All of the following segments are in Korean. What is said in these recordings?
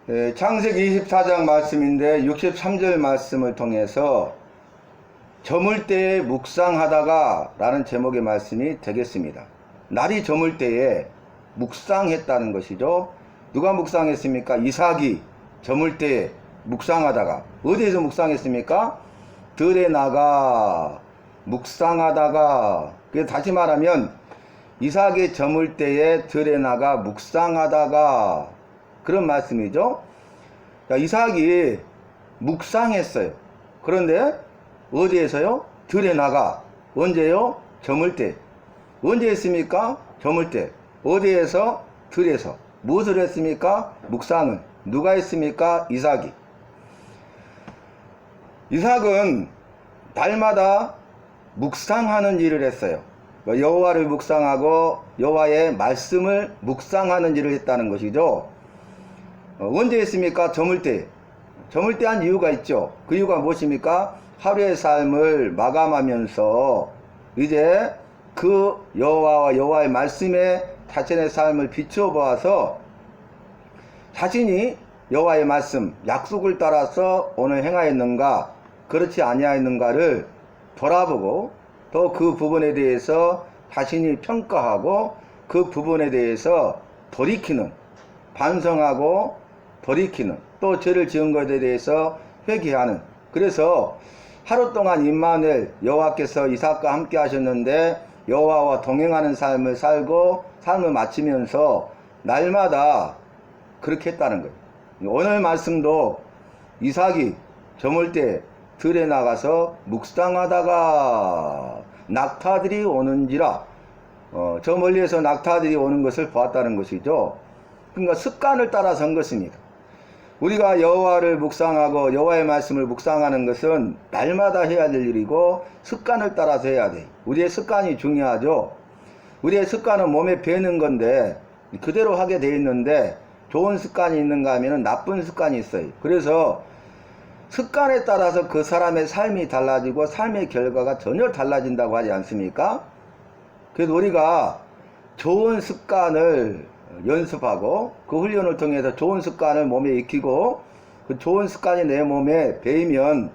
창세기 24장 말씀인데 63절 말씀을 통해서 저물 때에 묵상하다가 라는 제목의 말씀이 되겠습니다. 날이 저물 때에 묵상했다는 것이죠. 누가 묵상했습니까? 이삭이 저물 때에 묵상하다가 어디에서 묵상했습니까? 들에 나가 묵상하다가. 그래서 다시 말하면 이삭이 저물 때에 들에 나가 묵상하다가 그런 말씀이죠. 자, 이삭이 묵상했어요. 그런데 어디에서요? 들에 나가. 언제요? 저물 때. 언제 했습니까? 저물 때. 어디에서? 들에서. 무엇을 했습니까? 묵상은. 누가 했습니까? 이삭이. 이삭은 날마다 묵상하는 일을 했어요. 여호와를 묵상하고 여호와의 말씀을 묵상하는 일을 했다는 것이죠. 언제 했습니까? 저물 때. 저물 때 한 이유가 있죠. 그 이유가 무엇입니까? 하루의 삶을 마감하면서 이제 그 여호와와 여호와의 말씀에 자신의 삶을 비춰보아서 자신이 여호와의 말씀, 약속을 따라서 오늘 행하였는가, 그렇지 아니하였는가를 돌아보고 또 그 부분에 대해서 자신이 평가하고 그 부분에 대해서 돌이키는, 반성하고 돌이키는, 또 죄를 지은 것에 대해서 회개하는. 그래서 하루 동안 임마누엘 여호와께서 이삭과 함께 하셨는데 여호와와 동행하는 삶을 살고 삶을 마치면서 날마다 그렇게 했다는 거예요. 오늘 말씀도 이삭이 저물 때 들에 나가서 묵상하다가 낙타들이 오는지라, 저 멀리에서 낙타들이 오는 것을 보았다는 것이죠. 그러니까 습관을 따라서 한 것입니다. 우리가 여호와를 묵상하고 여호와의 말씀을 묵상하는 것은 날마다 해야 될 일이고 습관을 따라서 해야 돼. 우리의 습관이 중요하죠. 우리의 습관은 몸에 배는 건데 그대로 하게 돼 있는데 좋은 습관이 있는가 하면 나쁜 습관이 있어요. 그래서 습관에 따라서 그 사람의 삶이 달라지고 삶의 결과가 전혀 달라진다고 하지 않습니까? 그래서 우리가 좋은 습관을 연습하고 그 훈련을 통해서 좋은 습관을 몸에 익히고 그 좋은 습관이 내 몸에 배이면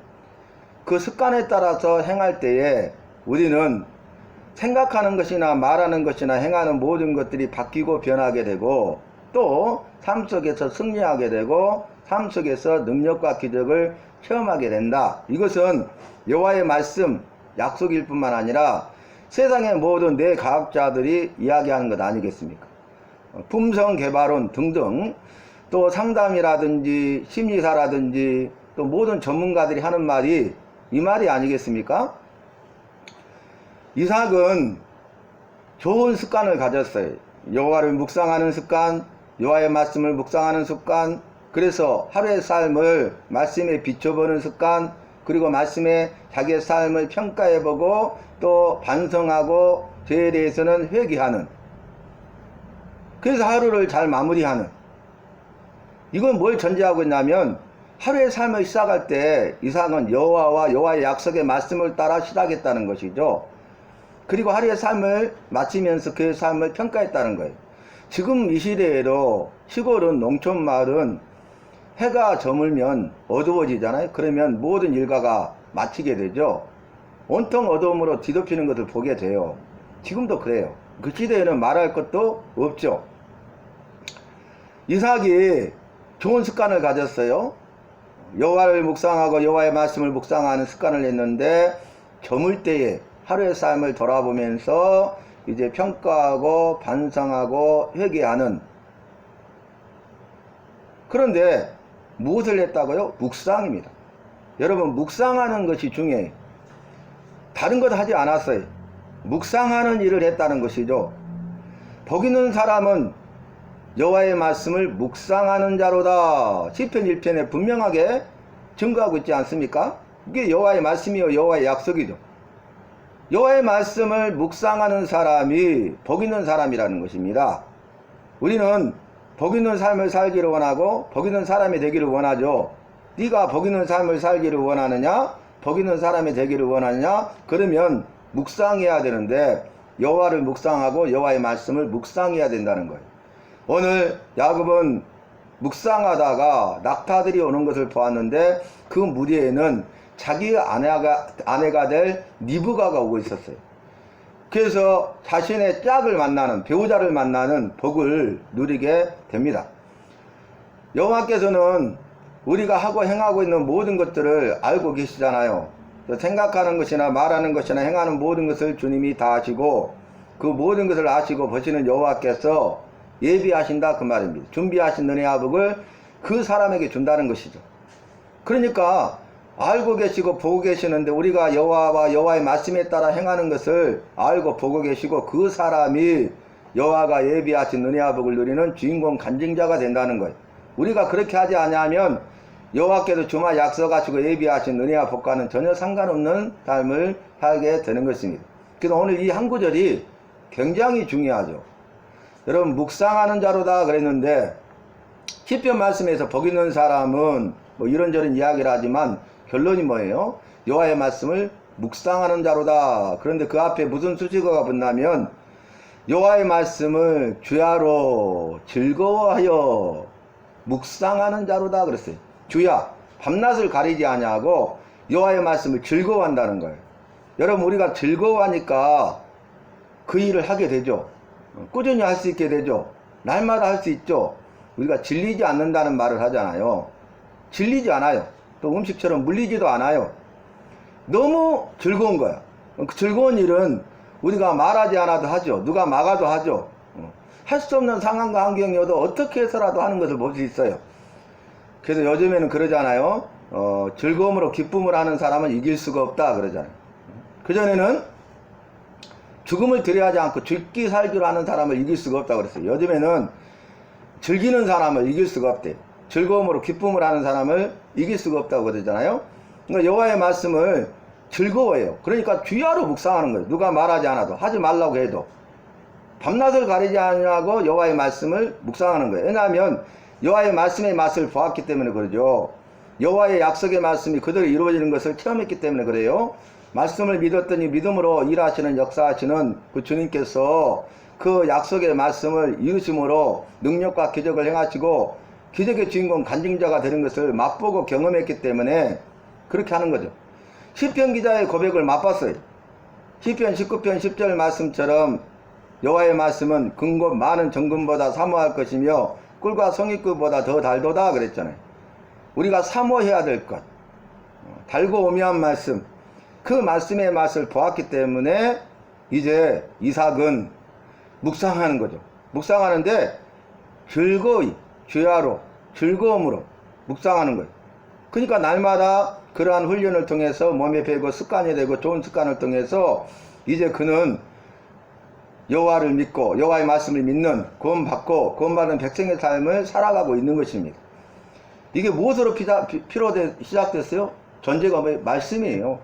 그 습관에 따라서 행할 때에 우리는 생각하는 것이나 말하는 것이나 행하는 모든 것들이 바뀌고 변하게 되고 또 삶 속에서 승리하게 되고 삶 속에서 능력과 기적을 체험하게 된다. 이것은 여호와의 말씀, 약속일 뿐만 아니라 세상의 모든 뇌과학자들이 이야기하는 것 아니겠습니까? 품성개발원 등등 또 상담이라든지 심리사라든지 또 모든 전문가들이 하는 말이 이 말이 아니겠습니까? 이삭은 좋은 습관을 가졌어요. 여호와를 묵상하는 습관, 여호와의 말씀을 묵상하는 습관, 그래서 하루의 삶을 말씀에 비춰보는 습관, 그리고 말씀에 자기의 삶을 평가해보고 또 반성하고 죄에 대해서는 회개하는, 그래서 하루를 잘 마무리하는. 이건 뭘 전제하고 있냐면 하루의 삶을 시작할 때 이삭은 여호와와 여호와의 약속의 말씀을 따라 시작했다는 것이죠. 그리고 하루의 삶을 마치면서 그의 삶을 평가했다는 거예요. 지금 이 시대에도 시골은, 농촌 마을은 해가 저물면 어두워지잖아요. 그러면 모든 일과가 마치게 되죠. 온통 어두움으로 뒤덮이는 것을 보게 돼요. 지금도 그래요. 그 시대에는 말할 것도 없죠. 이삭이 좋은 습관을 가졌어요. 여호와를 묵상하고 여호와의 말씀을 묵상하는 습관을 했는데 저물 때에 하루의 삶을 돌아보면서 이제 평가하고 반성하고 회개하는. 그런데 무엇을 했다고요? 묵상입니다. 여러분, 묵상하는 것이 중요해요. 다른 것 하지 않았어요. 묵상하는 일을 했다는 것이죠. 복 있는 사람은 여호와의 말씀을 묵상하는 자로다. 시편 1편에 분명하게 증거하고 있지 않습니까? 이게 여호와의 말씀이요 여호와의 약속이죠. 여호와의 말씀을 묵상하는 사람이 복 있는 사람이라는 것입니다. 우리는 복 있는 삶을 살기를 원하고 복 있는 사람이 되기를 원하죠. 네가 복 있는 삶을 살기를 원하느냐? 복 있는 사람이 되기를 원하느냐? 그러면 묵상해야 되는데 여호와를 묵상하고 여호와의 말씀을 묵상해야 된다는 거예요. 오늘 야곱은 묵상하다가 낙타들이 오는 것을 보았는데 그 무리에는 자기 아내가 될 리브가가 오고 있었어요. 그래서 자신의 짝을 만나는, 배우자를 만나는 복을 누리게 됩니다. 여호와께서는 우리가 하고 행하고 있는 모든 것들을 알고 계시잖아요. 생각하는 것이나 말하는 것이나 행하는 모든 것을 주님이 다 아시고 그 모든 것을 아시고 보시는 여호와께서 예비하신다 그 말입니다. 준비하신 은혜와 복을 그 사람에게 준다는 것이죠. 그러니까 알고 계시고 보고 계시는데 우리가 여호와와 여호와의 말씀에 따라 행하는 것을 알고 보고 계시고 그 사람이 여호와가 예비하신 은혜와 복을 누리는 주인공 간증자가 된다는 거예요. 우리가 그렇게 하지 않으면 여호와께서 주마 약속하시고 예비하신 은혜와 복과는 전혀 상관없는 삶을 살게 되는 것입니다. 그래서 오늘 이 한 구절이 굉장히 중요하죠. 여러분, 묵상하는 자로다 그랬는데 시편 말씀에서 복 있는 사람은 뭐 이런저런 이야기를 하지만 결론이 뭐예요? 여호와의 말씀을 묵상하는 자로다. 그런데 그 앞에 무슨 수식어가 붙냐면 여호와의 말씀을 주야로 즐거워하여 묵상하는 자로다 그랬어요. 주야, 밤낮을 가리지 아니하고 여호와의 말씀을 즐거워한다는 거예요. 여러분, 우리가 즐거워하니까 그 일을 하게 되죠. 꾸준히 할 수 있게 되죠. 날마다 할 수 있죠. 우리가 질리지 않는다는 말을 하잖아요. 질리지 않아요. 또 음식처럼 물리지도 않아요. 너무 즐거운 거야. 그 즐거운 일은 우리가 말하지 않아도 하죠. 누가 막아도 하죠. 할 수 없는 상황과 환경이어도 어떻게 해서라도 하는 것을 볼 수 있어요. 그래서 요즘에는 그러잖아요. 즐거움으로 기쁨을 하는 사람은 이길 수가 없다 그러잖아요. 그전에는 죽음을 두려워하지 않고 죽기 살기로 하는 사람을 이길 수가 없다 그랬어요. 요즘에는 즐기는 사람을 이길 수가 없대요. 즐거움으로 기쁨을 하는 사람을 이길 수가 없다고 그러잖아요. 그러니까 여호와의 말씀을 즐거워해요. 그러니까 주야로 묵상하는 거예요. 누가 말하지 않아도, 하지 말라고 해도 밤낮을 가리지 않냐고 여호와의 말씀을 묵상하는 거예요. 왜냐하면 여호와의 말씀의 맛을 보았기 때문에 그러죠. 여호와의 약속의 말씀이 그대로 이루어지는 것을 체험했기 때문에 그래요. 말씀을 믿었더니 믿음으로 일하시는 역사하시는 그 주님께서 그 약속의 말씀을 이루심으로 능력과 기적을 행하시고 기적의 주인공 간증자가 되는 것을 맛보고 경험했기 때문에 그렇게 하는 거죠. 시편 기자의 고백을 맛봤어요. 시편 19편 10절 말씀처럼 여호와의 말씀은 금고 많은 정금보다 사모할 것이며 꿀과 성익꿀보다 더 달도다 그랬잖아요. 우리가 사모해야 될 것, 달고 오묘한 말씀, 그 말씀의 맛을 보았기 때문에 이제 이삭은 묵상하는 거죠. 묵상하는데 즐거이, 주야로, 즐거움으로 묵상하는 거예요. 그러니까 날마다 그러한 훈련을 통해서 몸에 배고 습관이 되고 좋은 습관을 통해서 이제 그는 여호와를 믿고 여호와의 말씀을 믿는 구원받고 구원받은 백성의 삶을 살아가고 있는 것입니다. 이게 무엇으로 시작됐어요? 전제가 말씀이에요.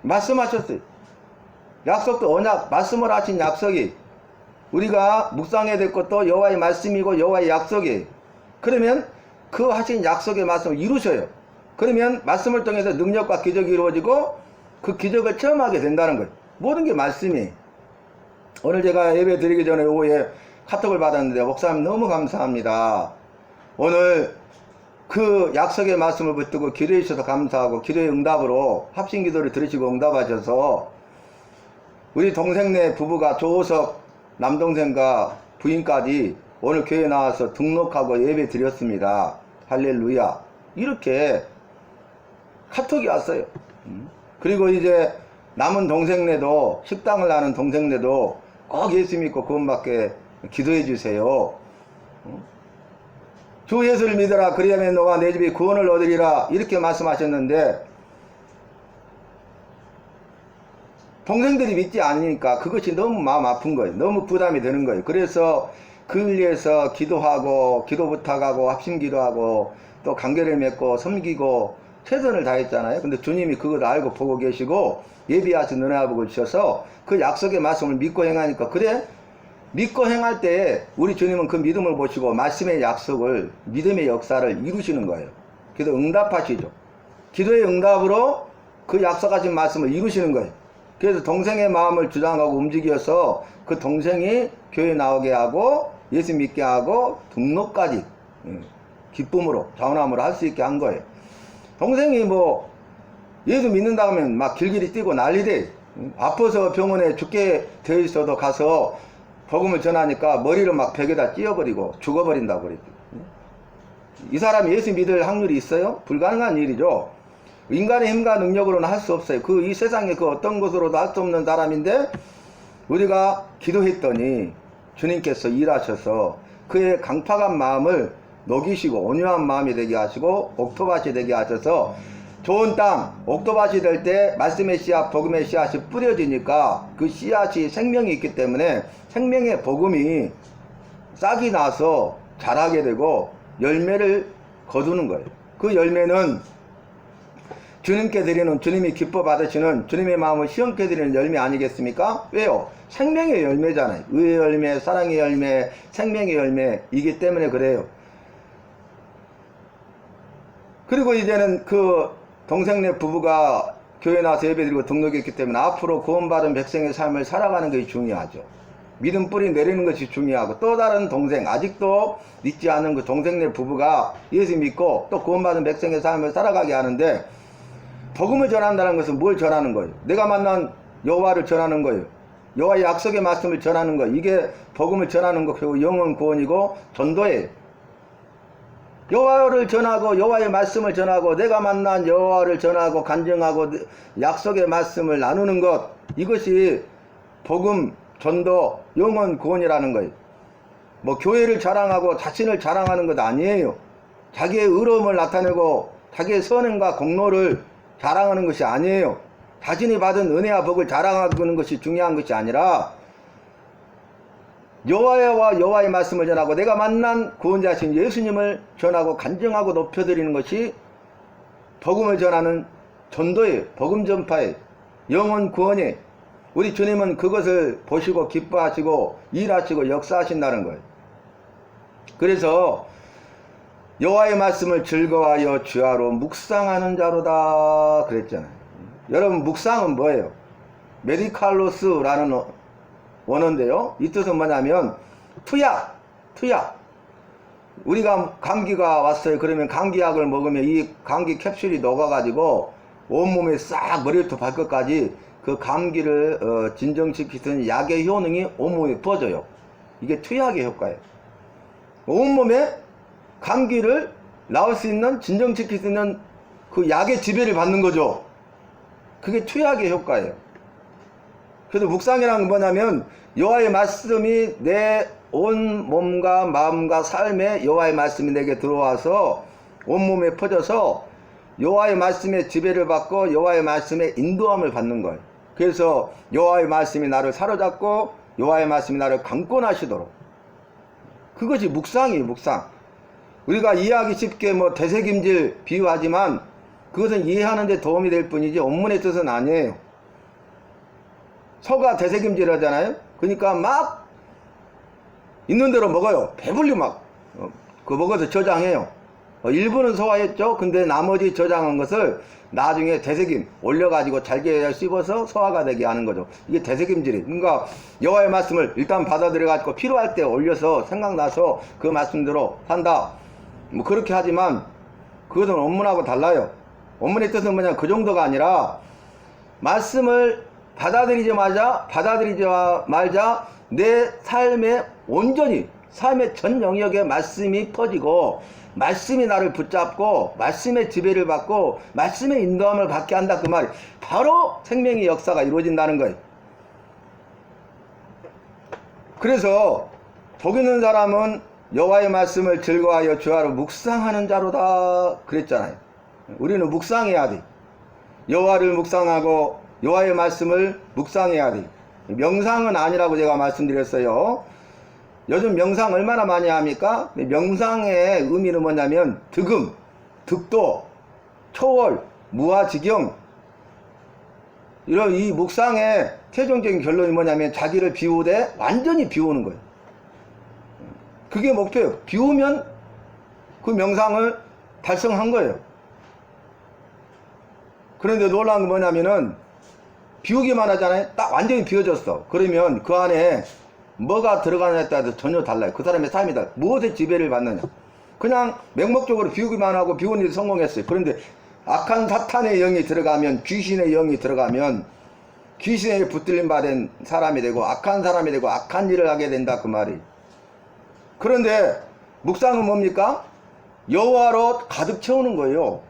말씀하셨어요. 약속도 언약, 말씀을 하신 약속이 우리가 묵상해야 될 것도 여호와의 말씀이고 여호와의 약속이에요. 그러면 그 하신 약속의 말씀을 이루셔요. 그러면 말씀을 통해서 능력과 기적이 이루어지고 그 기적을 체험하게 된다는 거예요. 모든 게 말씀이에요. 오늘 제가 예배 드리기 전에 오후에 카톡을 받았는데 목사님 너무 감사합니다. 오늘 그 약속의 말씀을 붙들고 기도해 주셔서 감사하고 기도의 응답으로 합심 기도를 들으시고 응답하셔서 우리 동생네 부부가 조호석 남동생과 부인까지 오늘 교회에 나와서 등록하고 예배 드렸습니다. 할렐루야. 이렇게 카톡이 왔어요. 그리고 이제 남은 동생네도 식당을 하는 동생네도 꼭 예수 믿고 구원받게 기도해 주세요. 주 예수를 믿어라 그리하면 너와 내 집이 구원을 얻으리라 이렇게 말씀하셨는데 동생들이 믿지 않으니까 그것이 너무 마음 아픈 거예요. 너무 부담이 되는 거예요. 그래서 그 일 위해서 기도하고 기도 부탁하고 합심 기도하고 또 관계를 맺고 섬기고 최선을 다했잖아요. 근데 주님이 그걸 알고 보고 계시고 예비하신 은혜와 복을 주셔서 그 약속의 말씀을 믿고 행하니까 그래 믿고 행할 때 우리 주님은 그 믿음을 보시고 말씀의 약속을 믿음의 역사를 이루시는 거예요. 그래서 응답하시죠. 기도의 응답으로 그 약속하신 말씀을 이루시는 거예요. 그래서 동생의 마음을 주장하고 움직여서 그 동생이 교회 나오게 하고 예수 믿게 하고 등록까지 기쁨으로 자원함으로 할 수 있게 한 거예요. 동생이 뭐 예수 믿는다 하면 막 길길이 뛰고 난리대. 아파서 병원에 죽게 되어 있어도 가서 복음을 전하니까 머리를 막 벽에다 찧어버리고 죽어버린다고 그랬죠. 이 사람이 예수 믿을 확률이 있어요? 불가능한 일이죠. 인간의 힘과 능력으로는 할 수 없어요. 이 세상에 그 어떤 것으로도 할 수 없는 사람인데, 우리가 기도했더니 주님께서 일하셔서 그의 강팍한 마음을 녹이시고 온유한 마음이 되게 하시고 옥토밭이 되게 하셔서 좋은 땅, 옥토밭이 될 때 말씀의 씨앗, 복음의 씨앗이 뿌려지니까 그 씨앗이 생명이 있기 때문에 생명의 복음이 싹이 나서 자라게 되고 열매를 거두는 거예요. 그 열매는 주님께 드리는, 주님이 기뻐 받으시는, 주님의 마음을 시원케 드리는 열매 아니겠습니까? 왜요? 생명의 열매잖아요. 의의 열매, 사랑의 열매, 생명의 열매이기 때문에 그래요. 그리고 이제는 그 동생네 부부가 교회 나와서 예배드리고 등록했기 때문에 앞으로 구원받은 백성의 삶을 살아가는 것이 중요하죠. 믿음 뿌리 내리는 것이 중요하고, 또 다른 동생, 아직도 믿지 않은 그 동생네 부부가 예수 믿고 또 구원받은 백성의 삶을 살아가게 하는데, 복음을 전한다는 것은 뭘 전하는 거예요? 내가 만난 여호와를 전하는 거예요. 여호와의 약속의 말씀을 전하는 거예요. 이게 복음을 전하는 거, 그리고 영혼 구원이고 전도예요. 여호와를 전하고 여호와의 말씀을 전하고 내가 만난 여호와를 전하고 간증하고 약속의 말씀을 나누는 것, 이것이 복음, 전도, 영혼 구원이라는 거예요. 뭐 교회를 자랑하고 자신을 자랑하는 것 아니에요. 자기의 의로움을 나타내고 자기의 선행과 공로를 자랑하는 것이 아니에요. 자신이 받은 은혜와 복을 자랑하는 것이 중요한 것이 아니라 여호와와 여호와의 말씀을 전하고 내가 만난 구원자신 예수님을 전하고 간증하고 높여드리는 것이 복음을 전하는 전도예요. 복음 전파예요. 영혼 구원이에요. 우리 주님은 그것을 보시고 기뻐하시고 일하시고 역사하신다는 거예요. 그래서 여호와의 말씀을 즐거워하여 주야로 묵상하는 자로다 그랬잖아요. 여러분, 묵상은 뭐예요? 메디칼로스라는 원어인데요, 이 뜻은 뭐냐면 투약. 우리가 감기가 왔어요. 그러면 감기약을 먹으면 이 감기 캡슐이 녹아가지고 온몸에 싹 머리부터 발끝까지 그 감기를 진정시키는 약의 효능이 온몸에 퍼져요. 이게 투약의 효과예요. 온몸에 감기를 나을 수 있는, 진정시킬 수 있는 그 약의 지배를 받는 거죠. 그게 투약의 효과예요. 그래서 묵상이라는 건 뭐냐면 여호와의 말씀이 내 온 몸과 마음과 삶에 여호와의 말씀이 내게 들어와서 온몸에 퍼져서 여호와의 말씀의 지배를 받고 여호와의 말씀의 인도함을 받는 거예요. 그래서 여호와의 말씀이 나를 사로잡고 여호와의 말씀이 나를 강권하시도록, 그것이 묵상이에요. 묵상. 우리가 이해하기 쉽게 뭐 되새김질 비유하지만 그것은 이해하는 데 도움이 될 뿐이지 원문의 뜻은 아니에요. 소가 되새김질 하잖아요. 그러니까 막 있는 대로 먹어요. 배불리 막 먹어서 저장해요. 일부는 소화했죠. 근데 나머지 저장한 것을 나중에 되새김 올려가지고 잘게 씹어서 소화가 되게 하는 거죠. 이게 되새김질이에요. 그러니까 여호와의 말씀을 일단 받아들여가지고 필요할 때 올려서 생각나서 그 말씀대로 한다, 뭐 그렇게 하지만 그것은 원문하고 달라요. 원문의 뜻은 뭐냐, 그 정도가 아니라 말씀을 받아들이자마자 내 삶에 온전히, 삶의 전 영역에 말씀이 퍼지고 말씀이 나를 붙잡고 말씀의 지배를 받고 말씀의 인도함을 받게 한다, 그 말이 바로 생명의 역사가 이루어진다는 거예요. 그래서 복 있는 사람은 여호와의 말씀을 즐거워하여 주야로 묵상하는 자로다 그랬잖아요. 우리는 묵상해야 돼. 여호와를 묵상하고 여호와의 말씀을 묵상해야 돼. 명상은 아니라고 제가 말씀드렸어요. 요즘 명상 얼마나 많이 합니까? 명상의 의미는 뭐냐면 득음, 득도, 초월, 무아지경, 이런 이 묵상의 최종적인 결론이 뭐냐면 자기를 비우되 완전히 비우는 거예요. 그게 목표예요. 비우면 그 명상을 달성한 거예요. 그런데 놀라운 건 뭐냐면은 비우기만 하잖아요. 딱 완전히 비워졌어. 그러면 그 안에 뭐가 들어가느냐에 따라서 전혀 달라요. 그 사람의 삶이 달라요. 무엇의 지배를 받느냐. 그냥 맹목적으로 비우기만 하고 비우는 데 성공했어요. 그런데 악한 사탄의 영이 들어가면, 귀신의 영이 들어가면 귀신에 붙들림 받은 사람이 되고 악한 사람이 되고 악한 일을 하게 된다 그 말이. 그런데 묵상은 뭡니까? 여호와로 가득 채우는 거예요.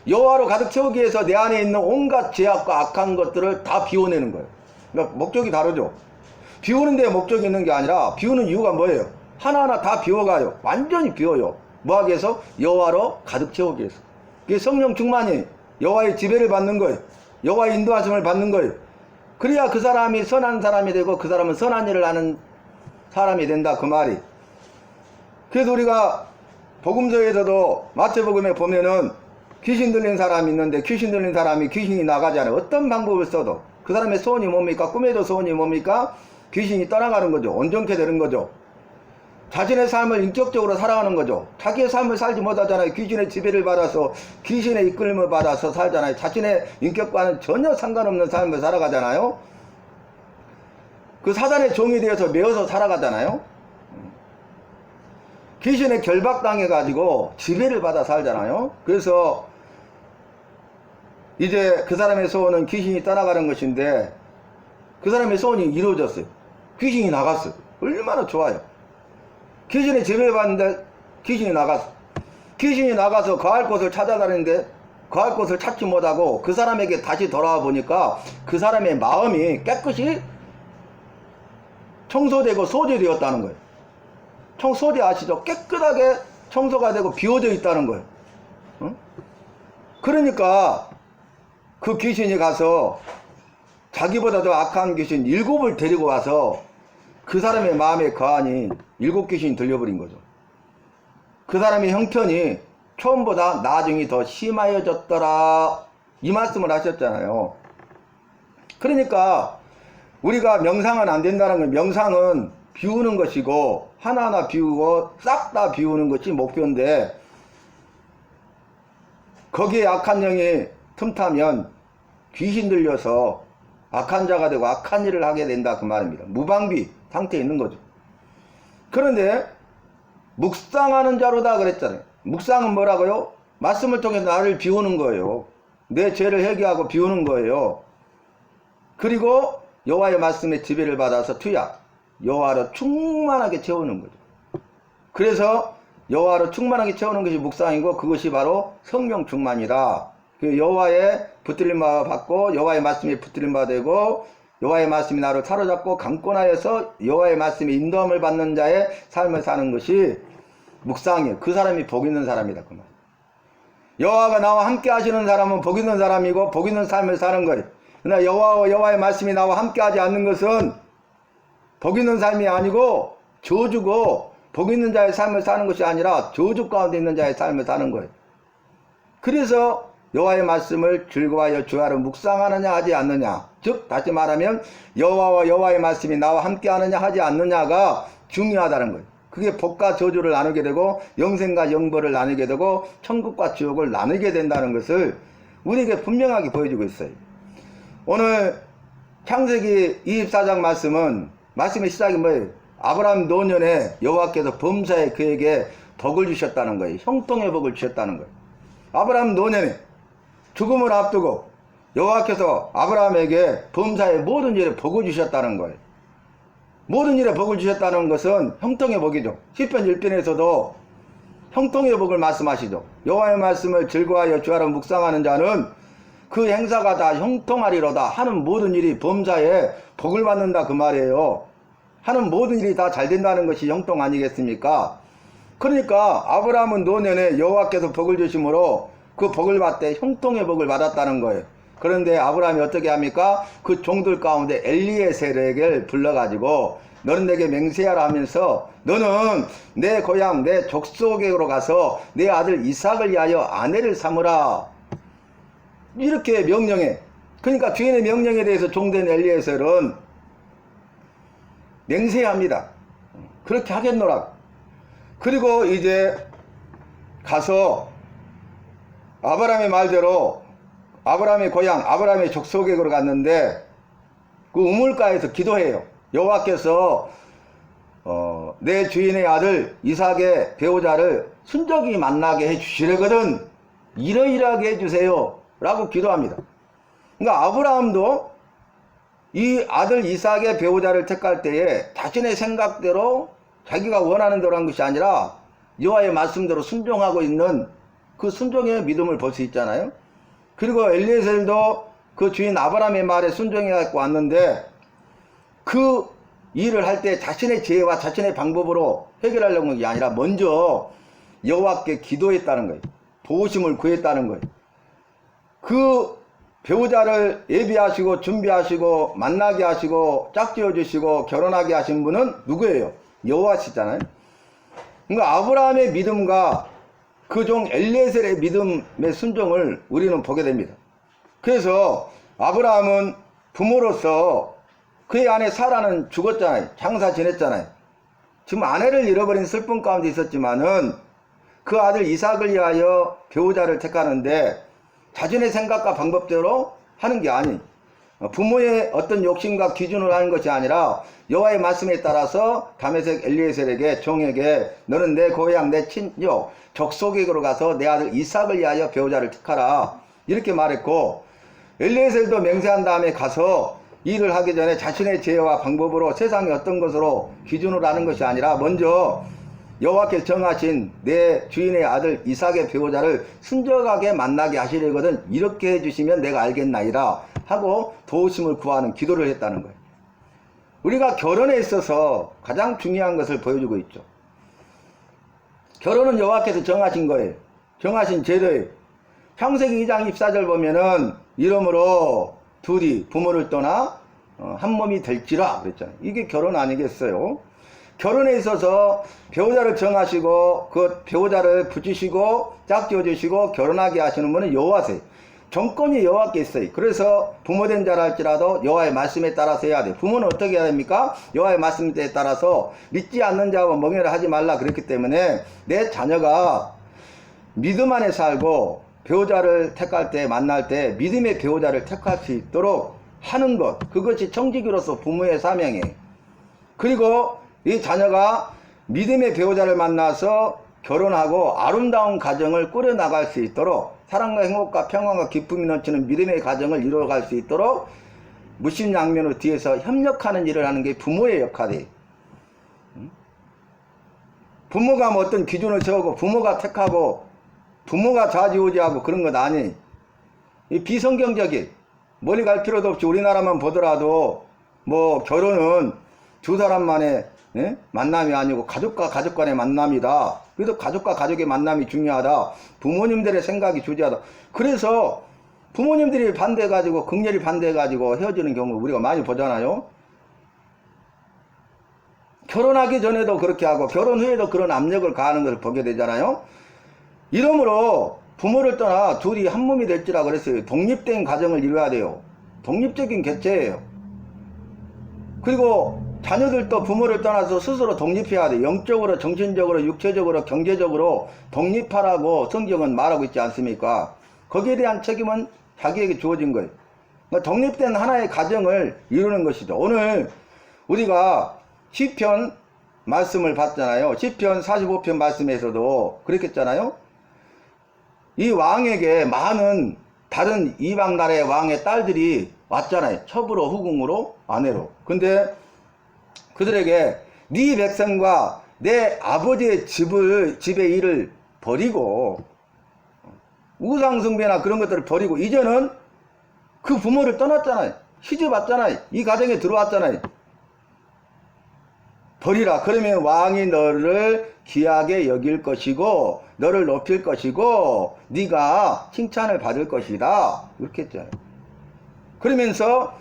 여호와로 가득 채우기 위해서 내 안에 있는 온갖 죄악과 악한 것들을 다 비워내는 거예요. 그러니까 목적이 다르죠. 비우는 데 목적이 있는 게 아니라 비우는 이유가 뭐예요? 하나하나 다 비워가요. 완전히 비워요. 뭐 하기 위해서? 여호와로 가득 채우기 위해서. 그게 성령 충만이 여호와의 지배를 받는 거예요. 여호와의 인도하심을 받는 거예요. 그래야 그 사람이 선한 사람이 되고 그 사람은 선한 일을 하는 사람이 된다 그 말이. 그래서 우리가 복음서에서도 마태복음에 보면은 귀신 들린 사람이 있는데 귀신 들린 사람이 귀신이 나가잖아요. 어떤 방법을 써도 그 사람의 소원이 뭡니까? 꿈에도 소원이 뭡니까? 귀신이 떠나가는 거죠. 온전케 되는 거죠. 자신의 삶을 인격적으로 살아가는 거죠. 자기의 삶을 살지 못하잖아요. 귀신의 지배를 받아서 귀신의 이끌림을 받아서 살잖아요. 자신의 인격과는 전혀 상관없는 삶을 살아가잖아요. 그 사단의 종이 되어서 매어서 살아가잖아요. 귀신에 결박당해가지고 지배를 받아 살잖아요. 그래서 이제 그 사람의 소원은 귀신이 떠나가는 것인데 그 사람의 소원이 이루어졌어요. 귀신이 나갔어요. 얼마나 좋아요. 귀신의 지배를 받는데 귀신이 나갔어. 귀신이 나가서 거할 곳을 찾아다니는데 거할 곳을 찾지 못하고 그 사람에게 다시 돌아와 보니까 그 사람의 마음이 깨끗이 청소되고 소재되었다는 거예요. 소재 아시죠? 깨끗하게 청소가 되고 비워져 있다는 거예요. 응? 그러니까 그 귀신이 가서 자기보다 더 악한 귀신 7을 데리고 와서 그 사람의 마음에 거하니 7 귀신이 들려버린 거죠. 그 사람의 형편이 처음보다 나중에 더 심하여졌더라 이 말씀을 하셨잖아요. 그러니까 우리가 명상은 안 된다는 건, 명상은 비우는 것이고 하나하나 비우고 싹 다 비우는 것이 목표인데 거기에 악한 영이 틈타면 귀신 들려서 악한 자가 되고 악한 일을 하게 된다 그 말입니다. 무방비 상태에 있는 거죠. 그런데 묵상하는 자로다 그랬잖아요. 묵상은 뭐라고요? 말씀을 통해서 나를 비우는 거예요. 내 죄를 회개하고 비우는 거예요. 그리고 여호와의 말씀에 지배를 받아서 투약, 여호와로 충만하게 채우는 거죠. 그래서 여호와로 충만하게 채우는 것이 묵상이고 그것이 바로 성령 충만이다. 여호와의 붙들림 받고 여호와의 말씀에 붙들림 받고 여호와의 말씀이 나를 사로잡고 강권하여서 여호와의 말씀에 인도함을 받는 자의 삶을 사는 것이 묵상이에요. 그 사람이 복 있는 사람이다 그 말. 여호와가 나와 함께 하시는 사람은 복 있는 사람이고 복 있는 삶을 사는 거예요. 그러나 여호와의 말씀이 나와 함께 하지 않는 것은 복 있는 삶이 아니고 저주고 복 있는 자의 삶을 사는 것이 아니라 저주 가운데 있는 자의 삶을 사는 거예요. 그래서 여호와의 말씀을 즐거워하여 주야로 묵상하느냐 하지 않느냐, 즉 다시 말하면 여호와와 여호와의 말씀이 나와 함께 하느냐 하지 않느냐가 중요하다는 거예요. 그게 복과 저주를 나누게 되고 영생과 영벌을 나누게 되고 천국과 지옥을 나누게 된다는 것을 우리에게 분명하게 보여주고 있어요. 오늘 창세기 24장 말씀의 시작이 뭐예요? 아브라함 노년에 여호와께서 범사에 그에게 복을 주셨다는 거예요. 형통의 복을 주셨다는 거예요. 아브라함 노년에 죽음을 앞두고 여호와께서 아브라함에게 범사의 모든 일에 복을 주셨다는 거예요. 모든 일에 복을 주셨다는 것은 형통의 복이죠. 시편 1편에서도 형통의 복을 말씀하시죠. 여호와의 말씀을 즐거워하여 주야로 묵상하는 자는 그 행사가 다 형통하리로다. 하는 모든 일이 범사에 복을 받는다 그 말이에요. 하는 모든 일이 다 잘 된다는 것이 형통 아니겠습니까? 그러니까 아브라함은 노년에 여호와께서 복을 주심으로 그 복을 받되 형통의 복을 받았다는 거예요. 그런데 아브라함이 어떻게 합니까? 그 종들 가운데 엘리에셀에게 불러가지고 너는 내게 맹세하라 하면서 너는 내 고향 내 족속으로 가서 내 아들 이삭을 위하여 아내를 삼으라 이렇게 명령해. 그러니까 주인의 명령에 대해서 종된 엘리에셀은 맹세합니다. 그렇게 하겠노라. 그리고 이제 가서 아브라함의 말대로 아브라함의 고향 아브라함의 족속에게로 갔는데 그 우물가에서 기도해요. 여호와께서 내 주인의 아들 이삭의 배우자를 순적이 만나게 해주시려거든 이러이러하게 해주세요 라고 기도합니다. 그러니까 아브라함도 이 아들 이삭의 배우자를 택할 때에 자신의 생각대로 자기가 원하는 대로 한 것이 아니라 여호와의 말씀대로 순종하고 있는 그 순종의 믿음을 볼 수 있잖아요. 그리고 엘리에셀도 그 주인 아브라함의 말에 순종해 갖고 왔는데 그 일을 할 때 자신의 지혜와 자신의 방법으로 해결하려는 게 아니라 먼저 여호와께 기도했다는 거예요. 도우심을 구했다는 거예요. 그 배우자를 예비하시고 준비하시고 만나게 하시고 짝지어 주시고 결혼하게 하신 분은 누구예요? 여호와시잖아요. 그러니까 아브라함의 믿음과 그 종 엘리에셀의 믿음의 순종을 우리는 보게 됩니다. 그래서 아브라함은 부모로서 그의 아내 사라는 죽었잖아요. 장사 지냈잖아요. 지금 아내를 잃어버린 슬픔 가운데 있었지만은 그 아들 이삭을 위하여 배우자를 택하는데 자신의 생각과 방법대로 하는 게 아닌 부모의 어떤 욕심과 기준으로 하는 것이 아니라 여호와의 말씀에 따라서 다메섹 엘리에셀에게 종에게 너는 내 고향 내 친족 족속에게로 가서 내 아들 이삭을 위하여 배우자를 택하라 이렇게 말했고 엘리에셀도 맹세한 다음에 가서 일을 하기 전에 자신의 지혜와 방법으로 세상의 어떤 것으로 기준으로 하는 것이 아니라 먼저 여호와께서 정하신 내 주인의 아들 이삭의 배우자를 순적하게 만나게 하시려거든 이렇게 해주시면 내가 알겠나이다 하고 도우심을 구하는 기도를 했다는 거예요. 우리가 결혼에 있어서 가장 중요한 것을 보여주고 있죠. 결혼은 여호와께서 정하신 거예요. 정하신 제도예요. 창세기 2장 24절 보면은 이러므로 둘이 부모를 떠나 한 몸이 될지라 그랬잖아요. 이게 결혼 아니겠어요? 결혼에 있어서 배우자를 정하시고 그 배우자를 붙이시고 짝지어 주시고 결혼하게 하시는 분은 여호와세요. 정권이 여호와께 있어요. 그래서 부모된 자라 할지라도 여호와의 말씀에 따라서 해야 돼요. 부모는 어떻게 해야 됩니까? 여호와의 말씀에 따라서 믿지 않는 자와 멍해를 하지 말라 그랬기 때문에 내 자녀가 믿음 안에 살고 배우자를 택할 때 만날 때 믿음의 배우자를 택할 수 있도록 하는 것 그것이 청지기로서 부모의 사명이에요. 그리고 이 자녀가 믿음의 배우자를 만나서 결혼하고 아름다운 가정을 꾸려나갈 수 있도록 사랑과 행복과 평안과 기쁨이 넘치는 믿음의 가정을 이루어갈 수 있도록 무심양면으로 뒤에서 협력하는 일을 하는 게 부모의 역할이에요. 부모가 뭐 어떤 기준을 세우고 부모가 택하고 부모가 좌지우지하고 그런 것 아니. 이 비성경적인 멀리 갈 필요도 없이 우리나라만 보더라도 뭐 결혼은 두 사람만의 만남이 아니고 가족과 가족 간의 만남이다. 그래도 가족과 가족의 만남이 중요하다. 부모님들의 생각이 주저하다. 그래서 부모님들이 반대해가지고 극렬히 반대해가지고 헤어지는 경우 우리가 많이 보잖아요. 결혼하기 전에도 그렇게 하고 결혼 후에도 그런 압력을 가하는 것을 보게 되잖아요. 이러므로 부모를 떠나 둘이 한 몸이 될지라 그랬어요. 독립된 가정을 이루어야 돼요. 독립적인 개체예요. 그리고 자녀들도 부모를 떠나서 스스로 독립해야 돼. 영적으로, 정신적으로, 육체적으로, 경제적으로 독립하라고 성경은 말하고 있지 않습니까? 거기에 대한 책임은 자기에게 주어진 거예요. 그러니까 독립된 하나의 가정을 이루는 것이죠. 오늘 우리가 시편 말씀을 봤잖아요. 시편 45편 말씀에서도 그랬겠잖아요. 이 왕에게 많은 다른 이방 나라의 왕의 딸들이 왔잖아요. 첩으로, 후궁으로, 아내로. 근데 그들에게 네 백성과 내 아버지의 집의 일을 버리고 우상숭배나 그런 것들을 버리고 이제는 그 부모를 떠났잖아요. 시집 왔잖아요. 이 가정에 들어왔잖아요. 버리라. 그러면 왕이 너를 귀하게 여길 것이고 너를 높일 것이고 네가 칭찬을 받을 것이다. 이렇게 했잖아요. 그러면서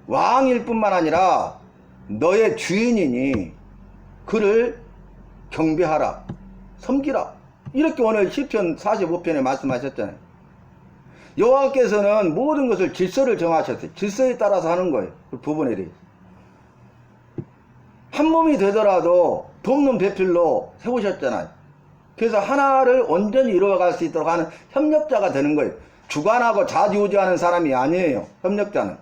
왕일 뿐만 아니라 너의 주인이니 그를 경배하라. 섬기라. 이렇게 오늘 시편 45편에 말씀하셨잖아요. 여호와께서는 모든 것을 질서를 정하셨어요. 질서에 따라서 하는 거예요. 그 부분에 대해서. 한 몸이 되더라도 돕는 배필로 세우셨잖아요. 그래서 하나를 온전히 이루어갈 수 있도록 하는 협력자가 되는 거예요. 주관하고 좌지우지하는 사람이 아니에요. 협력자는.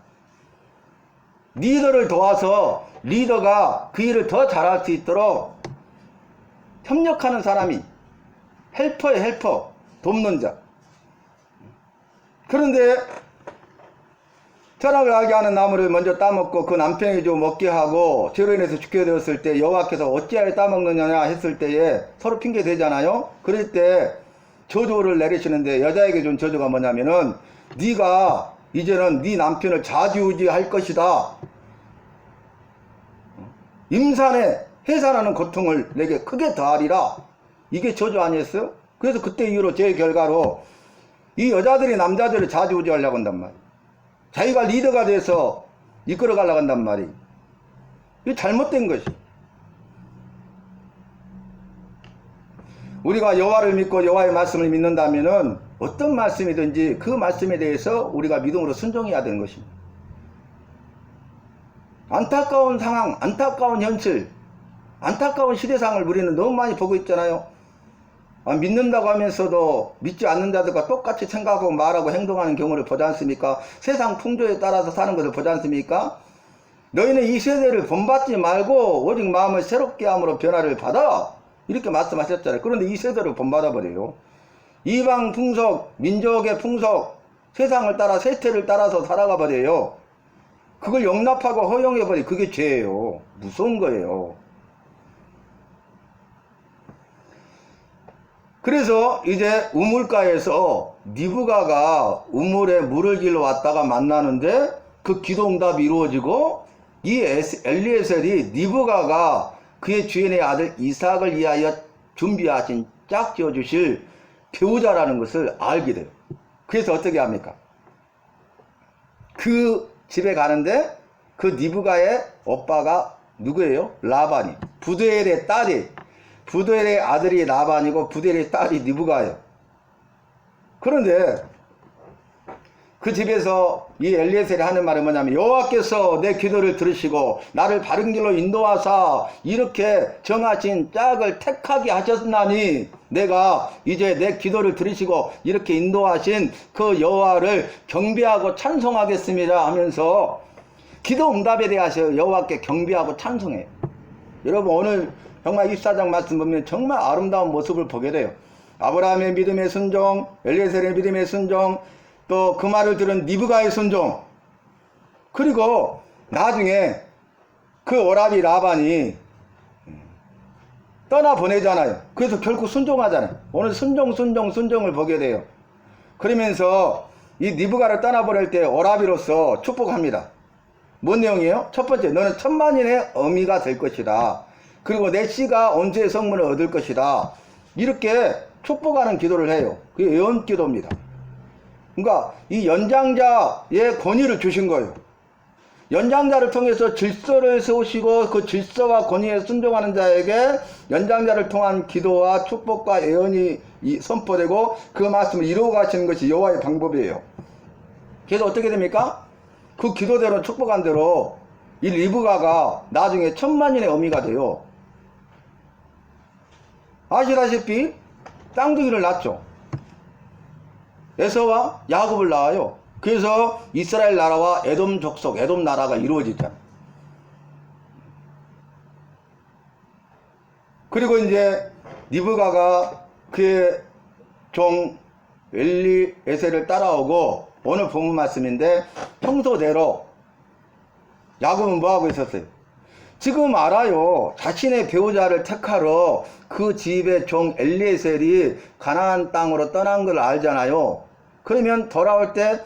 리더를 도와서 리더가 그 일을 더 잘할 수 있도록 협력하는 사람이 헬퍼에 헬퍼, 돕는 자. 그런데 선악을 알게 하는 나무를 먼저 따먹고 그 남편이 좀 먹게 하고 죄로 인해서 죽게 되었을 때 여호와께서 어찌하여 따먹느냐 했을 때에 서로 핑계 대잖아요. 그럴 때 저주를 내리시는데 여자에게 준 저주가 뭐냐면은 네가 이제는 네 남편을 좌지우지할 것이다. 임산에 해산하는 고통을 내게 크게 더하리라. 이게 저주 아니었어요? 그래서 그때 이후로 제 결과로 이 여자들이 남자들을 좌지우지하려고 한단 말이에요. 자기가 리더가 돼서 이끌어 가려고 한단 말이에요. 이게 잘못된 것이. 우리가 여호와를 믿고 여호와의 말씀을 믿는다면은 어떤 말씀이든지 그 말씀에 대해서 우리가 믿음으로 순종해야 되는 것입니다. 안타까운 상황, 안타까운 현실, 안타까운 시대상을 우리는 너무 많이 보고 있잖아요. 믿는다고 하면서도 믿지 않는 자들과 똑같이 생각하고 말하고 행동하는 경우를 보지 않습니까? 세상 풍조에 따라서 사는 것을 보지 않습니까? 너희는 이 세대를 본받지 말고 오직 마음을 새롭게 함으로 변화를 받아. 이렇게 말씀하셨잖아요. 그런데 이 세대를 본받아버려요. 이방 풍속, 민족의 풍속, 세상을 따라 세태를 따라서 살아가 버려요. 그걸 용납하고 허용해버리 그게 죄예요. 무서운 거예요. 그래서 이제 우물가에서 니브가가 우물에 물을 길러 왔다가 만나는데 그 기도응답이 이루어지고 이 엘리에셀이 니브가가 그의 주인의 아들 이삭을 위하여 준비하신 짝지어 주실 배우자라는 것을 알게 돼요. 그래서 어떻게 합니까? 그 집에 가는데 그 니브가의 오빠가 누구예요? 라반이. 부두엘의 딸이. 부두엘의 아들이 라반이고 부두엘의 딸이 니브가예요. 그런데 그 집에서 이 엘리에셀이 하는 말은 뭐냐면 여호와께서 내 기도를 들으시고 나를 바른 길로 인도하사 이렇게 정하신 짝을 택하게 하셨나니 내가 이제 내 기도를 들으시고 이렇게 인도하신 그 여호와를 경배하고 찬송하겠습니다 하면서 기도 응답에 대해서 여호와께 경배하고 찬송해요. 여러분 오늘 정말 24장 말씀 보면 정말 아름다운 모습을 보게 돼요. 아브라함의 믿음의 순종, 엘리에셀의 믿음의 순종, 또 그 말을 들은 니브가의 순종, 그리고 나중에 그 오라비 라반이 떠나보내잖아요. 그래서 결국 순종하잖아요. 오늘 순종을 보게 돼요. 그러면서 이 니브가를 떠나보낼 때 오라비로서 축복합니다. 뭔 내용이에요? 첫 번째, 너는 천만인의 어미가 될 것이다. 그리고 내 씨가 온주의 성문을 얻을 것이다. 이렇게 축복하는 기도를 해요. 그게 예언 기도입니다. 그러니까 이 연장자의 권위를 주신 거예요. 연장자를 통해서 질서를 세우시고 그 질서와 권위에 순종하는 자에게 연장자를 통한 기도와 축복과 예언이 선포되고 그 말씀을 이루어 가시는 것이 여호와의 방법이에요. 그래서 어떻게 됩니까? 그 기도대로 축복한 대로 이 리브가가 나중에 천만인의 어미가 돼요. 아시다시피 쌍둥이를 낳죠. 에서와 야곱을 낳아요. 그래서 이스라엘 나라와 에돔 족속, 에돔 나라가 이루어지잖아요. 그리고 이제 니브가가 그의 종 엘리에셀을 따라오고 오늘 본문 말씀인데 평소대로 야곱은 뭐하고 있었어요? 지금 알아요. 자신의 배우자를 택하러 그 집의 종 엘리에셀이 가나안 땅으로 떠난 걸 알잖아요. 그러면 돌아올 때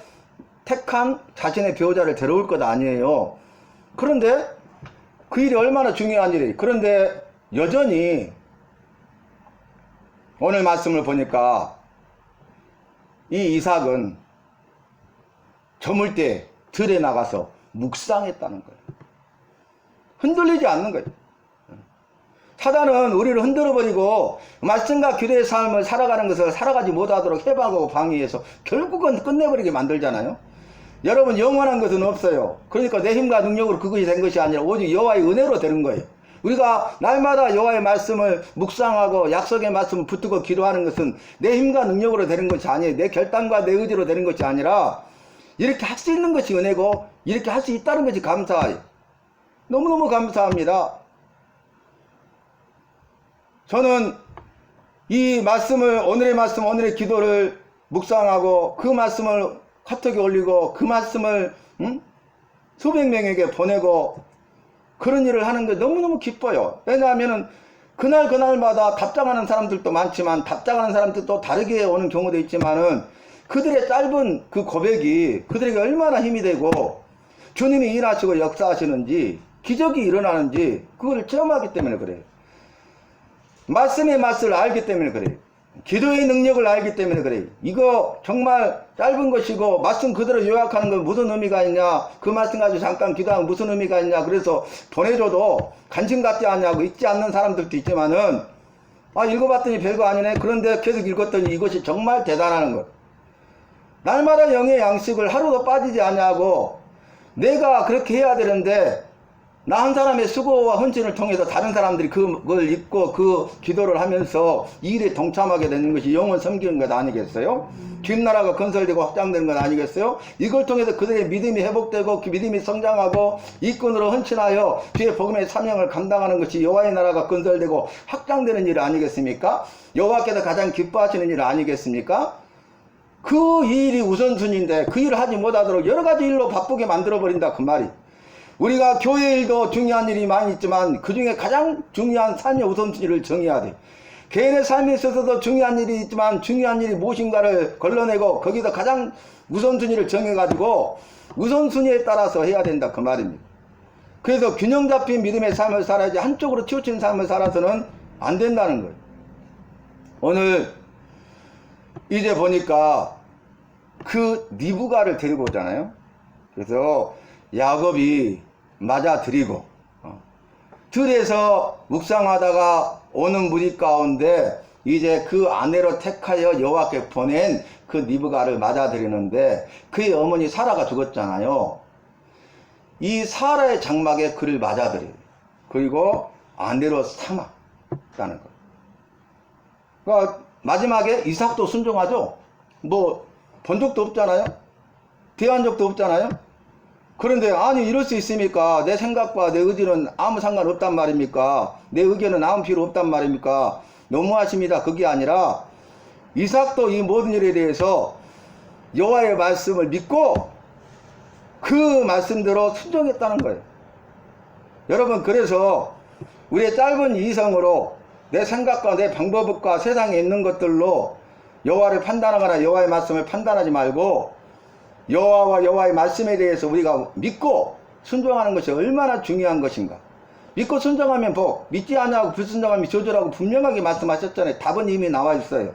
택한 자신의 배우자를 데려올 것 아니에요. 그런데 그 일이 얼마나 중요한 일이에요. 그런데 여전히 오늘 말씀을 보니까 이 이삭은 저물 때 들에 나가서 묵상했다는 거예요. 흔들리지 않는 거예요. 사단은 우리를 흔들어버리고 말씀과 기도의 삶을 살아가는 것을 살아가지 못하도록 해방하고 방해해서 결국은 끝내버리게 만들잖아요. 여러분 영원한 것은 없어요. 그러니까 내 힘과 능력으로 그것이 된 것이 아니라 오직 여호와의 은혜로 되는 거예요. 우리가 날마다 여호와의 말씀을 묵상하고 약속의 말씀을 붙들고 기도하는 것은 내 힘과 능력으로 되는 것이 아니에요. 내 결단과 내 의지로 되는 것이 아니라 이렇게 할 수 있는 것이 은혜고 이렇게 할 수 있다는 것이 감사해요. 너무너무 감사합니다. 저는 이 말씀을, 오늘의 말씀, 오늘의 기도를 묵상하고 그 말씀을 카톡에 올리고 그 말씀을 수백 명에게 보내고 그런 일을 하는 게 너무너무 기뻐요. 왜냐하면 그날마다 답장하는 사람들도 많지만 답장하는 사람들도 다르게 오는 경우도 있지만은 그들의 짧은 그 고백이 그들에게 얼마나 힘이 되고 주님이 일하시고 역사하시는지 기적이 일어나는지 그걸 체험하기 때문에 그래요. 말씀의 맛을 알기 때문에 그래요. 기도의 능력을 알기 때문에 그래요. 이거 정말 짧은 것이고 말씀 그대로 요약하는 건 무슨 의미가 있냐, 그 말씀 가지고 잠깐 기도하면 무슨 의미가 있냐, 그래서 보내줘도 관심 갖지 않냐고 읽지 않는 사람들도 있지만은 읽어봤더니 별거 아니네. 그런데 계속 읽었더니 이것이 정말 대단한 것. 날마다 영의 양식을 하루도 빠지지 않냐고 내가 그렇게 해야 되는데 나 한 사람의 수고와 헌신을 통해서 다른 사람들이 그걸 읽고 그 기도를 하면서 이 일에 동참하게 되는 것이 영혼 섬기는 것 아니겠어요? 뒷나라가 건설되고 확장되는 것 아니겠어요? 이걸 통해서 그들의 믿음이 회복되고 그 믿음이 성장하고 이끈으로 헌신하여 주의 복음의 사명을 감당하는 것이 여호와의 나라가 건설되고 확장되는 일 아니겠습니까? 여호와께서 가장 기뻐하시는 일 아니겠습니까? 그 일이 우선순위인데 그 일을 하지 못하도록 여러 가지 일로 바쁘게 만들어버린다 그 말이. 우리가 교회 일도 중요한 일이 많이 있지만 그 중에 가장 중요한 삶의 우선순위를 정해야 돼. 개인의 삶에 있어서도 중요한 일이 있지만 중요한 일이 무엇인가를 걸러내고 거기서 가장 우선순위를 정해가지고 우선순위에 따라서 해야 된다 그 말입니다. 그래서 균형 잡힌 믿음의 삶을 살아야지 한쪽으로 치우친 삶을 살아서는 안 된다는 거예요. 오늘 이제 보니까 그 리브가를 데리고 오잖아요. 그래서 야곱이 맞아들이고 들에서 묵상하다가 오는 무리 가운데 이제 그 아내로 택하여 여호와께 보낸 그 리브가를 맞아들이는데 그의 어머니 사라가 죽었잖아요. 이 사라의 장막에 그를 맞아들여요. 그리고 아내로 삼았다는 거. 그러니까 마지막에 이삭도 순종하죠. 뭐 본 적도 없잖아요. 대한 적도 없잖아요. 그런데 아니 이럴 수 있습니까? 내 생각과 내 의지는 아무 상관없단 말입니까? 내 의견은 아무 필요 없단 말입니까? 너무하십니다. 그게 아니라 이삭도 이 모든 일에 대해서 여호와의 말씀을 믿고 그 말씀대로 순종했다는 거예요. 여러분, 그래서 우리의 짧은 이성으로 내 생각과 내 방법과 세상에 있는 것들로 여호와를 판단하거나 여호와의 말씀을 판단하지 말고 여호와와 여호와의 말씀에 대해서 우리가 믿고 순종하는 것이 얼마나 중요한 것인가. 믿고 순종하면 복, 믿지 않냐고 불순종하면 저주라고 분명하게 말씀하셨잖아요. 답은 이미 나와 있어요.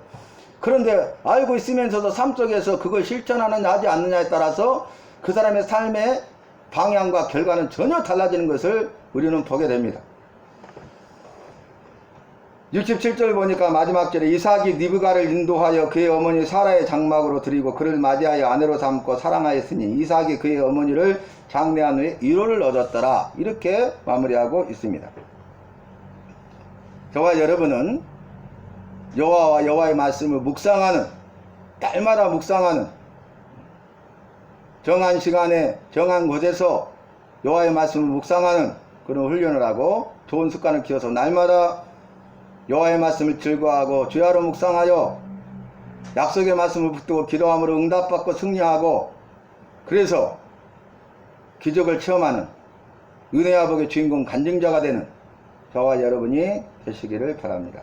그런데 알고 있으면서도 삶 속에서 그걸 실천하느냐 하지 않느냐에 따라서 그 사람의 삶의 방향과 결과는 전혀 달라지는 것을 우리는 보게 됩니다. 67절 보니까 마지막 절에 이삭이 리브가를 인도하여 그의 어머니 사라의 장막으로 들이고 그를 맞이하여 아내로 삼고 사랑하였으니 이삭이 그의 어머니를 장례한 후에 위로를 얻었더라. 이렇게 마무리하고 있습니다. 저와 여러분은 여호와와 여호와의 말씀을 묵상하는, 날마다 묵상하는, 정한 시간에 정한 곳에서 여호와의 말씀을 묵상하는 그런 훈련을 하고 좋은 습관을 키워서 날마다 여호와의 말씀을 즐거워하고 주야로 묵상하여 약속의 말씀을 붙들고 기도함으로 응답받고 승리하고 그래서 기적을 체험하는 은혜와 복의 주인공 간증자가 되는 저와 여러분이 되시기를 바랍니다.